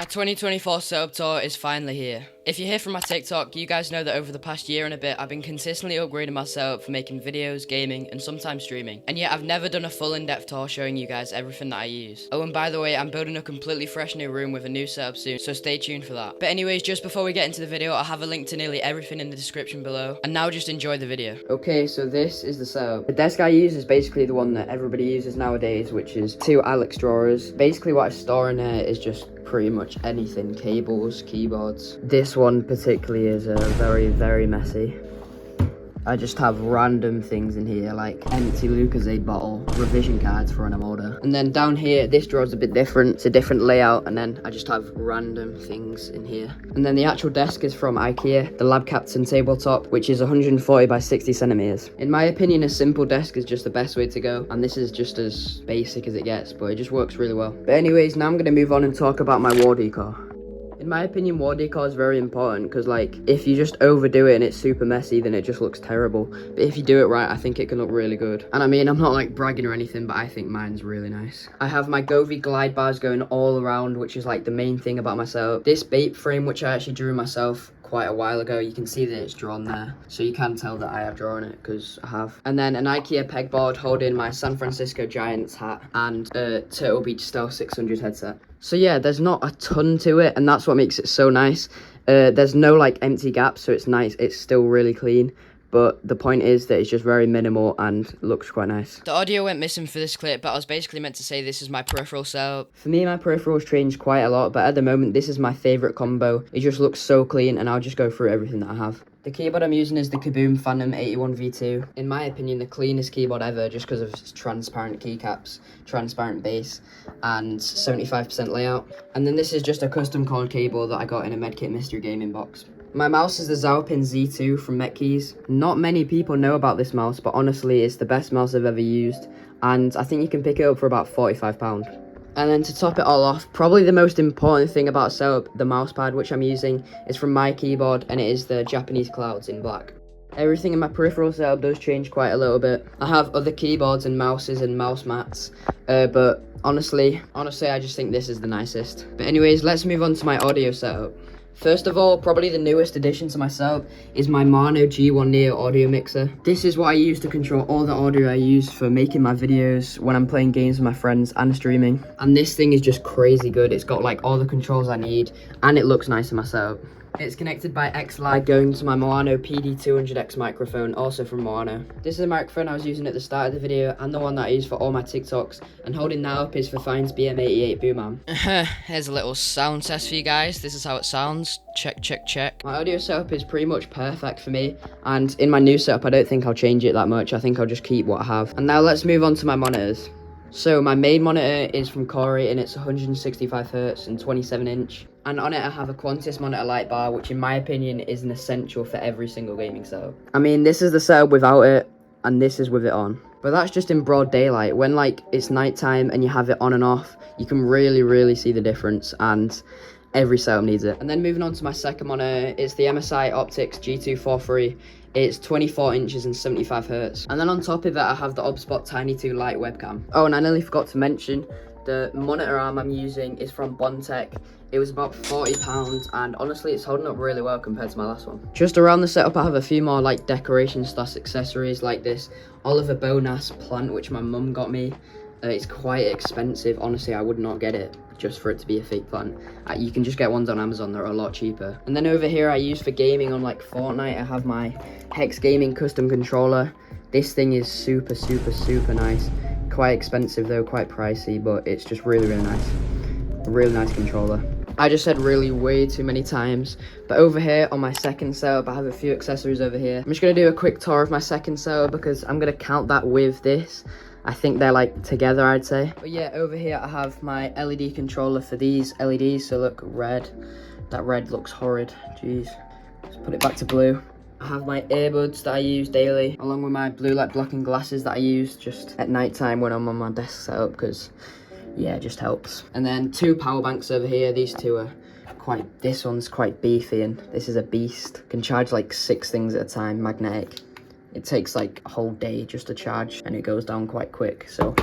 My 2024 setup tour is finally here. If you're here from my TikTok, you guys know that over the past year and a bit, I've been consistently upgrading my setup for making videos, gaming, and sometimes streaming. And yet I've never done a full in-depth tour showing you guys everything that I use. Oh, and by the way, I'm building a completely fresh new room with a new setup soon, so stay tuned for that. But anyways, just before we get into the video, I'll have a link to nearly everything in the description below. And now just enjoy the video. Okay, so this is the setup. The desk I use is basically the one that everybody uses nowadays, which is 2 Alex drawers. Basically what I store in there is just pretty much anything, cables, keyboards. This one particularly is very, very messy. I just have random things in here, like empty Lucozade bottle, revision cards for when I'm older. And then down here, this drawer's a bit different. It's a different layout, and then I just have random things in here. And then the actual desk is from IKEA, the Lab Captain tabletop, which is 140 by 60 centimeters. In my opinion, a simple desk is just the best way to go, and this is just as basic as it gets, but it just works really well. But anyways, now I'm gonna move on and talk about my wall decor. In my opinion, wall decor is very important because, like, if you just overdo it and it's super messy, then it just looks terrible. But if you do it right, I think it can look really good. And I mean, I'm not like bragging or anything, but I think mine's really nice. I have my Govee glide bars going all around, which is like the main thing about my setup. This bait frame, which I actually drew myself quite a while ago, you can see that it's drawn there, so you can tell that I have drawn it because I have. And then an IKEA pegboard holding my San Francisco Giants hat and a Turtle Beach Stealth 600 headset. So yeah, there's not a ton to it, and that's what makes it so nice. There's no like empty gaps, so it's nice. It's still really clean. But the point is that it's just very minimal and looks quite nice. The audio went missing for this clip, but I was basically meant to say this is my peripheral setup. For me, my peripherals change quite a lot, but at the moment, this is my favorite combo. It just looks so clean, and I'll just go through everything that I have. The keyboard I'm using is the Kaboom Phantom 81 V2. In my opinion, the cleanest keyboard ever, just because of its transparent keycaps, transparent base, and 75% layout. And then this is just a custom cord cable that I got in a Medkit Mystery Gaming box. My mouse is the Zaopin Z2 from Metkeys. Not many people know about this mouse, but honestly, it's the best mouse I've ever used, and I think you can pick it up for about £45. And then to top it all off, probably the most important thing about setup, the mouse pad which I'm using, is from my keyboard, and it is the Japanese Clouds in black. Everything in my peripheral setup does change quite a little bit. I have other keyboards and mouses and mouse mats, but honestly, I just think this is the nicest. But anyways, let's move on to my audio setup. First of all, probably the newest addition to my setup is my Mono G1 Neo audio mixer. This is what I use to control all the audio I use for making my videos, when I'm playing games with my friends and streaming. And this thing is just crazy good. It's got like all the controls I need, and it looks nice in my setup. It's connected by X-Lite going to my Moano PD200X microphone, also from Moano. This is the microphone I was using at the start of the video, and the one that I use for all my TikToks, and holding that up is for Fine's BM88 Boom Amp. Here's a little sound test for you guys. This is how it sounds. Check, check, check. My audio setup is pretty much perfect for me, and in my new setup I don't think I'll change it that much. I think I'll just keep what I have. And now let's move on to my monitors. So my main monitor is from Corey, and it's 165Hz and 27-inch. And on it I have a Qantas monitor light bar, which in my opinion is an essential for every single gaming setup. I mean, this is the setup without it, and this is with it on. But that's just in broad daylight. When like it's nighttime and you have it on and off, you can really see the difference, and every setup needs it. And then moving on to my second monitor, it's the MSI Optics G243. It's 24 inches and 75Hz. And then on top of it, I have the OBSPOT Tiny 2 Lite webcam. Oh, and I nearly forgot to mention, the monitor arm I'm using is from Bondtech. It was about £40, and honestly, it's holding up really well compared to my last one. Just around the setup, I have a few more like decoration / accessories, like this Oliver Bonas plant, which my mum got me. It's quite expensive. Honestly, I would not get it just for it to be a fake plant. You can just get ones on Amazon that are a lot cheaper. And then over here I use for gaming on like Fortnite, I have my Hex Gaming custom controller. This thing is super nice. Quite expensive though, quite pricey, but it's just really nice. A really nice controller. I just said really way too many times. But over here on my second setup, I have a few accessories over here. I'm just gonna do a quick tour of my second setup because I'm gonna count that with this. I think they're like together, I'd say. But yeah, over here I have my LED controller for these LEDs. So look, red. That red looks horrid. Jeez. Let's put it back to blue. I have my earbuds that I use daily, along with my blue light blocking glasses that I use just at night time when I'm on my desk setup, because yeah, it just helps. And then 2 power banks over here. These two are this one's quite beefy, and this is a beast. Can charge like 6 things at a time, magnetic. It takes like a whole day just to charge, and it goes down quite quick, so.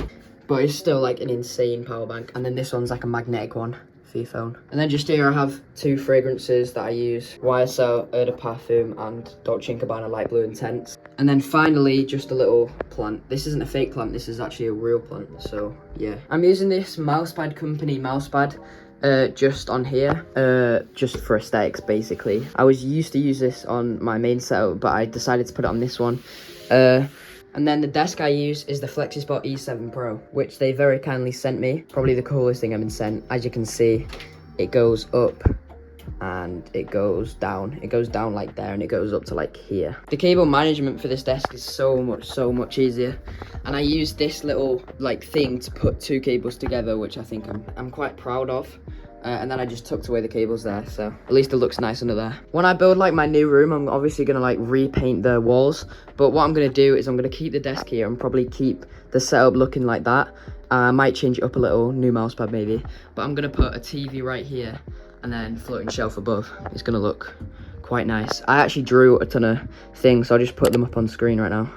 But it's still like an insane power bank. And then this one's like a magnetic one for your phone. And then just here I have 2 fragrances that I use. YSL Eau de Parfum and Dolce & Gabbana Light Blue Intense. And then finally, just a little plant. This isn't a fake plant, this is actually a real plant, so yeah. I'm using this mousepad company mousepad just on here, just for aesthetics basically. I was used to use this on my main setup, but I decided to put it on this one. And then the desk I use is the FlexiSpot E7 Pro, which they very kindly sent me. Probably the coolest thing I've been sent. As you can see, it goes up and it goes down. It goes down like there and it goes up to like here. The cable management for this desk is so much easier. And I use this little like thing to put 2 cables together, which I think I'm quite proud of. And then I just tucked away the cables there, so at least it looks nice under there. When I build like my new room, I'm obviously gonna like repaint the walls, but what I'm gonna do is I'm gonna keep the desk here and probably keep the setup looking like that. I might change it up a little, new mousepad maybe, but I'm gonna put a TV right here and then floating shelf above. It's gonna look quite nice. I actually drew a ton of things, so I'll just put them up on screen right now,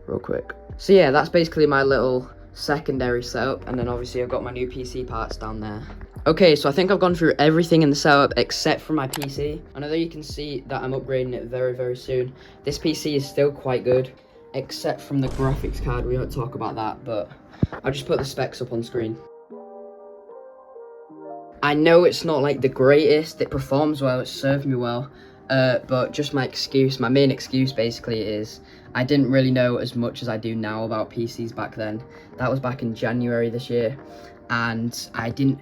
real quick. So yeah, that's basically my little secondary setup, and then obviously I've got my new PC parts down there. Okay, so I think I've gone through everything in the setup except for my PC. I know that you can see that I'm upgrading it very soon. This PC is still quite good, except from the graphics card. We won't talk about that, but I'll just put the specs up on screen. I know it's not like the greatest, it performs well, it served me well, but just my main excuse basically is I didn't really know as much as I do now about PCs back then. That was back in January this year, and I didn't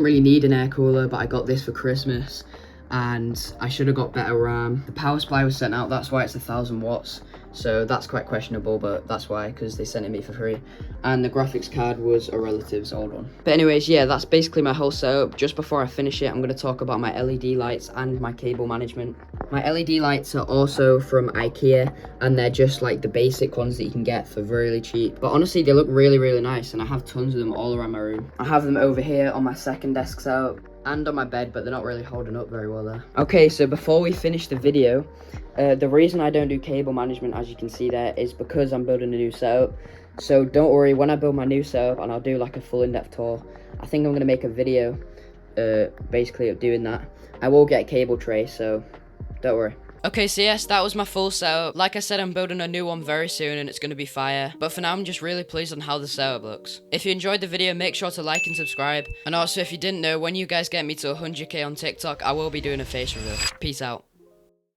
really need an air cooler, but I got this for Christmas, and I should have got better RAM. The power supply was sent out, that's why it's 1000 watts. So that's quite questionable, but that's why, because they sent it me for free. And the graphics card was a relative's old one. But anyways, yeah, that's basically my whole setup. Just before I finish it, I'm going to talk about my LED lights and my cable management. My LED lights are also from IKEA, and they're just like the basic ones that you can get for really cheap. But honestly, they look really nice, and I have tons of them all around my room. I have them over here on my second desk setup and on my bed, but they're not really holding up very well there. Okay, so before we finish the video, the reason I don't do cable management, as you can see there, is because I'm building a new setup. So don't worry, when I build my new setup and I'll do like a full in-depth tour, I think I'm gonna make a video basically of doing that. I will get a cable tray, so don't worry. Okay, so yes, that was my full setup. Like I said, I'm building a new one very soon and it's going to be fire. But for now, I'm just really pleased on how the setup looks. If you enjoyed the video, make sure to like and subscribe. And also, if you didn't know, when you guys get me to 100k on TikTok, I will be doing a face reveal. Peace out.